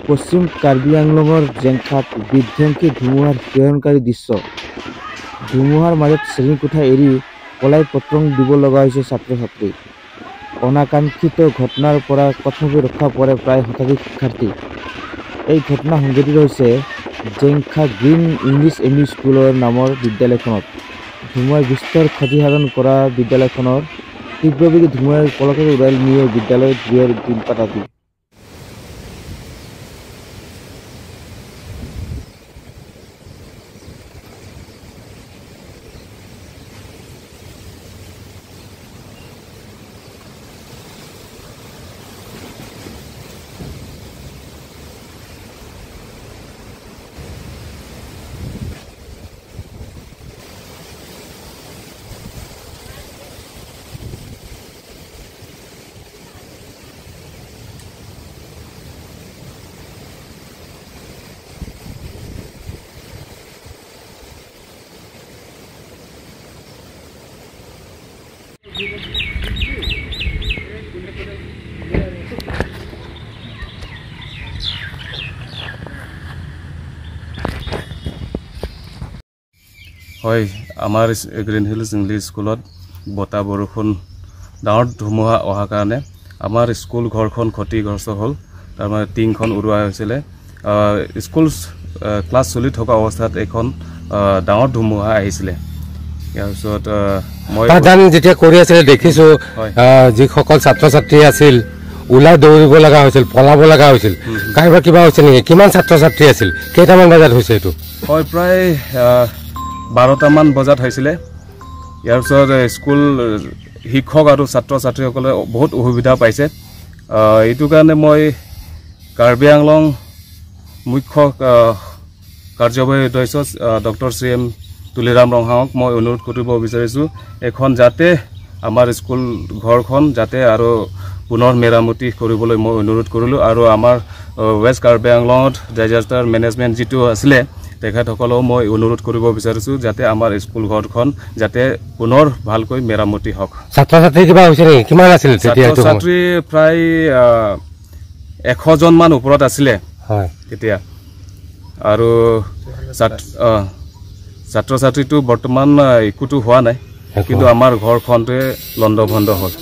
পশ্চিম কাৰ্বি আংলঙৰ জেংখাত বিধ্বংসী ধুমুহাৰ শিহৰণকাৰী দৃশ্য। ধুমুহাৰ মাজত শ্ৰেণীকোঠা এৰি পলাই পত্ৰং দিব লগা হৈছে ছাত্ৰ-ছাত্ৰী। অনাকাংক্ষিত ঘটনাৰ পৰা কঠোৰ ৰক্ষা পৰে প্ৰায় শতাধিক শিক্ষাৰ্থী। এই ঘটনা সংঘটিত হৈছে Jengkha green English M E স্কুলৰ নামৰ বিদ্যালয়খনত। ধুমুহাই বিস্তৰ ক্ষতিসাধন কৰা বিদ্যালয়খনৰ তীব্ৰবেগী ধুমুহাই পলকতে উৰাই নিয়ে বিদ্যালয়ৰ গৃহৰ টিনপাত আদি। হয়, আমাৰ গ্ৰীণ হিলছ ইংলিছ স্কুলত বতাহ বৰষুণ ডাঙৰ ধুমুহা অহাৰ কাৰণে আমাৰ স্কুল ঘৰখন ক্ষতিগ্ৰস্ত হ'ল। তাৰমানে টিংখন উৰুৱা হৈছিলে। স্কুল ক্লাছ চলি থকা অৱস্থাত এখন ডাঙৰ ধুমুহা আহিছিলে। ইয়াৰ পিছত মই পাঠদান যেতিয়া কৰি আছিলে দেখিছোঁ যিসকল ছাত্ৰ ছাত্ৰী আছিল ওলাই দৌৰিব লগা হৈছিল, পলাব লগা হৈছিল। কাৰোবাৰ কিবা হৈছে নেকি? কিমান ছাত্ৰ ছাত্ৰী আছিল? কেইটামান বজাত হৈছে এইটো? হয়, প্ৰায় 12টামান বজাত হৈছিলে। ইয়াৰ পিছত স্কুল শিক্ষক আৰু ছাত্ৰ ছাত্ৰীসকলে বহুত অসুবিধা পাইছে। এইটো কাৰণে মই কাৰ্বি আংলং মুখ্য কাৰ্যবাহী সদস্য ডক্টৰ শ্ৰী এম তুলিৰাম ৰংহাঙক মই অনুৰোধ কৰিব বিচাৰিছোঁ, এখন যাতে আমাৰ স্কুল ঘৰখন যাতে আৰু পুনৰ মেৰামতি কৰিবলৈ মই অনুৰোধ কৰিলোঁ। আৰু আমাৰ ৱেষ্ট কাৰ্বি আংলঙত ডিজাষ্টাৰ মেনেজমেণ্ট যিটো আছিলে তেখেতসকলেও মই অনুৰোধ কৰিব বিচাৰিছোঁ যাতে আমাৰ স্কুল ঘৰখন যাতে পুনৰ ভালকৈ মেৰামতি হওক। ছাত্ৰ ছাত্ৰী কিবা হৈছে নেকি? কিমান আছিল? ছাত্ৰ ছাত্ৰী প্ৰায় 100জন মান ওপৰত আছিলে তেতিয়া। আৰু ছাত্ৰ ছাত্ৰীটো বৰ্তমান একোটো হোৱা নাই, কিন্তু আমাৰ ঘৰখনটোৱে লণ্ডভণ্ড হ'ল।